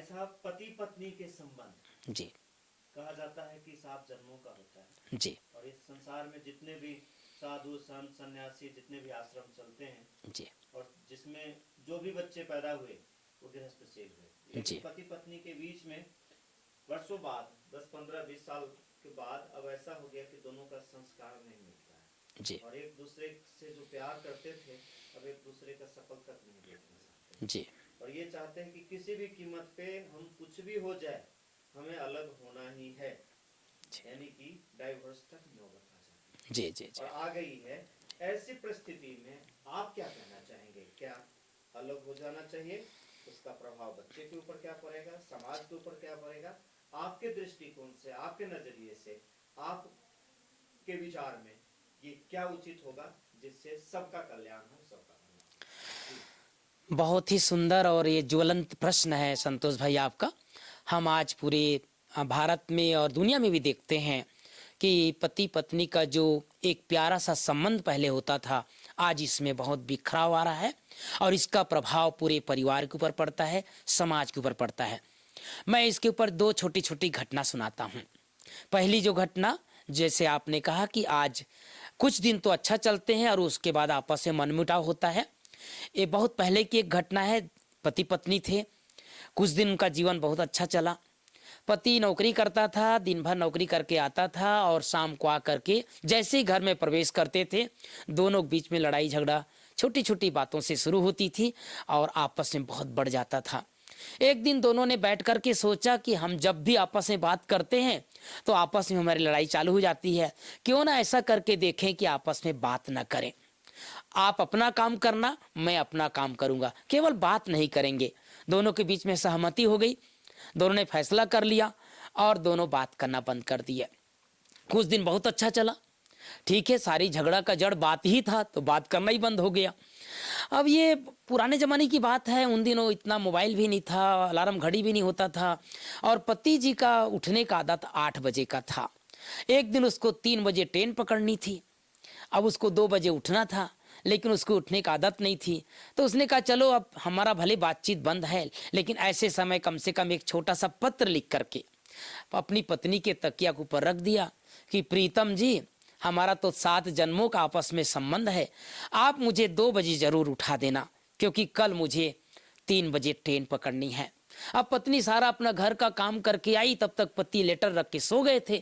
साहब, पति पत्नी के संबंध जी कहा जाता है कि 7 जन्मों का होता है। जी और इस संसार में जितने भी साधु संत सन्यासी जितने भी आश्रम चलते हैं जी और जिसमें जो भी बच्चे पैदा हुए वो गृहस्थ से हुए, लेकिन जी पति पत्नी के बीच में वर्षों बाद 10-15-20 साल के बाद अब ऐसा हो गया कि दोनों का संस्कार नहीं मिलता है जी और एक दूसरे से जो प्यार करते थे अब एक दूसरे का शकल तक नहीं देखना चाहते जी और ये चाहते हैं कि किसी भी कीमत पे हम कुछ भी हो जाए हमें अलग होना ही है, यानी कि डाइवोर्स तक नौबत आ जाती है जी जी जी और आ गई है। ऐसी परिस्थिति में आप क्या कहना चाहेंगे? क्या अलग हो जाना चाहिए? उसका प्रभाव बच्चे के ऊपर क्या पड़ेगा, समाज के ऊपर क्या पड़ेगा? आपके दृष्टिकोण से, आपके नजरिए से, आपके विचार में ये क्या उचित होगा जिससे सबका कल्याण हो, सबका भला हो? बहुत ही सुंदर और ये ज्वलंत प्रश्न है संतोष भाई आपका। हम आज पूरे भारत में और दुनिया में भी देखते हैं कि पति पत्नी का जो एक प्यारा सा संबंध पहले होता था, आज इसमें बहुत बिखराव आ रहा है और इसका प्रभाव पूरे परिवार के ऊपर पड़ता है, समाज के ऊपर पड़ता है। मैं इसके ऊपर 2 छोटी छोटी घटना सुनाता हूँ। पहली जो घटना, जैसे आपने कहा कि आज कुछ दिन तो अच्छा चलते हैं और उसके बाद आपस में मनमुटाव होता है। ये बहुत पहले की एक घटना है। पति पत्नी थे, कुछ दिन उनका जीवन बहुत अच्छा चला। पति नौकरी करता था, दिन भर नौकरी करके आता था और शाम को आकर के जैसे ही घर में प्रवेश करते थे, दोनों के बीच में लड़ाई झगड़ा छोटी छोटी बातों से शुरू होती थी और आपस में बहुत बढ़ जाता था। एक दिन दोनों ने बैठ कर के सोचा कि हम जब भी आपस में बात करते हैं तो आपस में हमारी लड़ाई चालू हो जाती है, क्यों ना ऐसा करके देखें कि आपस में बात ना करें। आप अपना काम करना, मैं अपना काम करूंगा, केवल बात नहीं करेंगे। दोनों के बीच में सहमति हो गई, दोनों ने फैसला कर लिया और दोनों बात करना बंद कर दिया। कुछ दिन बहुत अच्छा चला, ठीक है, सारी झगड़ा का जड़ बात ही था तो बात करना ही बंद हो गया। अब ये पुराने ज़माने की बात है, उन दिनों इतना मोबाइल भी नहीं था, अलार्म घड़ी भी नहीं होता था और पति जी का उठने का आदत 8 बजे का था। एक दिन उसको 3 बजे ट्रेन पकड़नी थी, अब उसको 2 बजे उठना था, लेकिन उसको उठने की आदत नहीं थी। तो उसने कहा चलो अब हमारा भले बातचीत बंद है, लेकिन ऐसे समय कम से कम एक छोटा सा पत्र लिख करके अपनी पत्नी के तकिया के ऊपर रख दिया कि प्रीतम जी, हमारा तो 7 जन्मों का आपस में संबंध है, आप मुझे 2 बजे जरूर उठा देना क्योंकि कल मुझे 3 बजे ट्रेन पकड़नी है। अब पत्नी सारा अपना घर का काम करके आई, तब तक पति लेटर रख के सो गए थे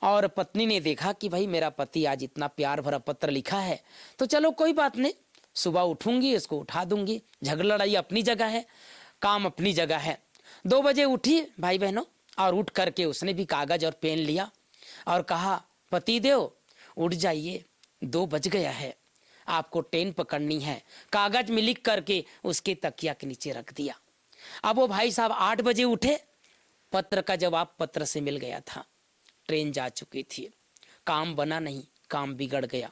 और पत्नी ने देखा कि भाई मेरा पति आज इतना प्यार भरा पत्र लिखा है, तो चलो कोई बात नहीं, सुबह उठूंगी, इसको उठा दूंगी। झगड़ा लड़ाई अपनी जगह है, काम अपनी जगह है। 2 बजे उठी भाई बहनों, और उठ करके उसने भी कागज और पेन लिया और कहा पति देव उठ जाइए, 2 बज गया है, आपको ट्रेन पकड़नी है। कागज में लिख करके उसके तकिया के नीचे रख दिया। अब वो भाई साहब 8 बजे उठे, पत्र का जवाब पत्र से मिल गया था, ट्रेन जा चुकी थी। काम बना नहीं, काम बिगड़ गया।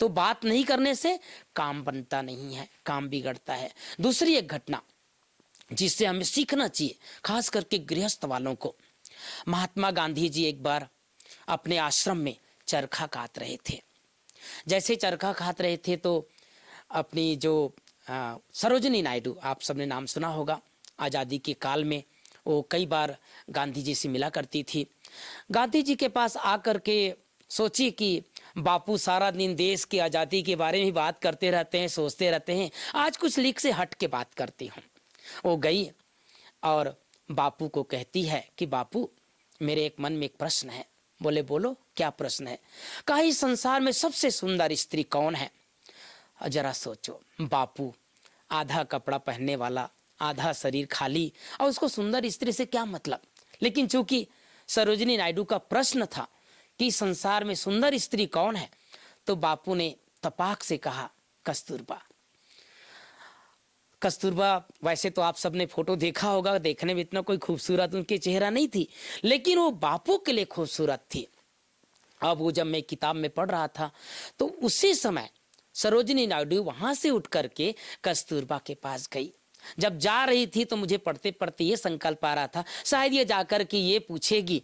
तो बात नहीं करने से काम बनता नहीं है, काम बिगड़ता है। दूसरी एक घटना जिससे हमें सीखना चाहिए, खास करके गृहस्थ वालों को। महात्मा गांधी जी एक बार अपने आश्रम में चरखा काट रहे थे। जैसे चरखा काट रहे थे तो अपनी जो सरोजिनी नायडू, आप सबने नाम सुना होगा, आज़ादी के काल में वो कई बार गांधी जी से मिला करती थी। गांधी जी के पास आकर के सोची कि बापू सारा दिन देश की आज़ादी के बारे में बात करते रहते हैं, सोचते रहते हैं, आज कुछ लीक से हट के बात करती हूँ। वो गई और बापू को कहती है कि बापू मेरे एक मन में एक प्रश्न है। बोले बोलो क्या प्रश्न है? कहा इस संसार में सबसे सुंदर स्त्री कौन है? जरा सोचो बापू, आधा कपड़ा पहनने वाला, आधा शरीर खाली, और उसको सुंदर स्त्री से क्या मतलब? लेकिन चूंकि सरोजिनी नायडू का प्रश्न था कि संसार में सुंदर स्त्री कौन है, तो बापू ने तपाक से कहा कस्तूरबा। कस्तूरबा वैसे तो आप सबने फोटो देखा होगा, देखने में इतना कोई खूबसूरत उनके चेहरा नहीं थी, लेकिन वो बापू के लिए खूबसूरत थी। अब वो जब मैं किताब में पढ़ रहा था तो उसी समय सरोजिनी नायडू वहां से उठ करके कस्तूरबा के पास गई। जब जा रही थी तो मुझे पढ़ते पढ़ते ये संकल्प आ रहा था, शायद ये जाकर के ये पूछेगी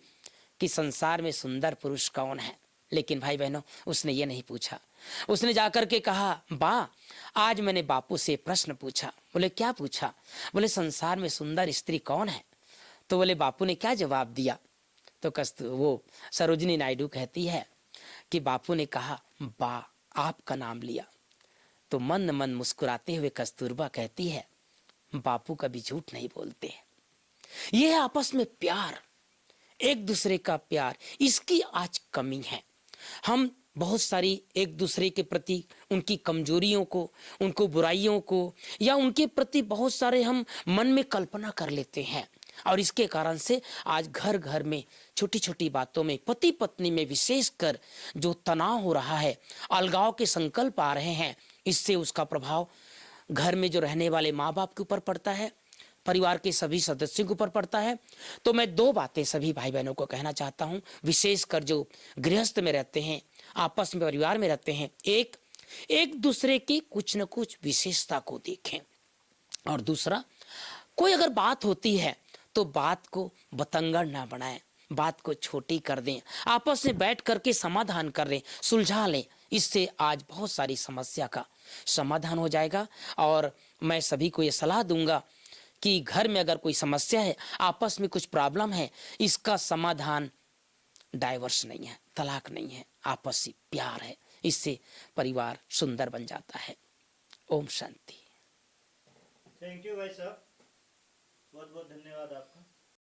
कि संसार में सुंदर पुरुष कौन है। लेकिन भाई बहनों, उसने ये नहीं पूछा। उसने जाकर के कहा बा, आज मैंने बापू से प्रश्न पूछा। बोले क्या पूछा? बोले संसार में सुंदर स्त्री कौन है? तो बोले बापू ने क्या जवाब दिया? तो वो सरोजिनी नायडू कहती है कि बापू ने कहा बा, आपका नाम लिया। तो मन मन मुस्कुराते हुए कस्तूरबा कहती है बापू कभी झूठ नहीं बोलते। यह है आपस में प्यार, एक दूसरे का प्यार, इसकी आज कमी है। हम बहुत सारी एक दूसरे के प्रति उनकी कमजोरियों को, उनको बुराइयों को, या उनके प्रति बहुत सारे हम मन में कल्पना कर लेते हैं, और इसके कारण से आज घर घर में छोटी छोटी बातों में, पति पत्नी में विशेषकर जो तनाव हो रहा है, अलगाव के संकल्प आ रहे हैं, इससे उसका प्रभाव घर में जो रहने वाले माँ बाप के ऊपर पड़ता है, परिवार के सभी सदस्यों के ऊपर पड़ता है। तो मैं दो बातें सभी भाई बहनों को कहना चाहता हूं, विशेषकर जो गृहस्थ में रहते हैं, आपस में परिवार में रहते हैं। एक दूसरे की कुछ न कुछ विशेषता को देखें, और दूसरा, कोई अगर बात होती है तो बात को बतंगड़ ना बनाएं, बात को छोटी कर दें, आपस में बैठ करके समाधान कर लें, सुलझा लें। इससे आज बहुत सारी समस्या का समाधान हो जाएगा। और मैं सभी को ये सलाह दूंगा कि घर में अगर कोई समस्या है, आपस में कुछ प्रॉब्लम है, इसका समाधान डाइवर्स नहीं है, तलाक नहीं है, आपसी प्यार है। इससे परिवार सुंदर बन जाता है। ओम शांति। थैंक यू भाई साहब, बहुत बहुत धन्यवाद आपका।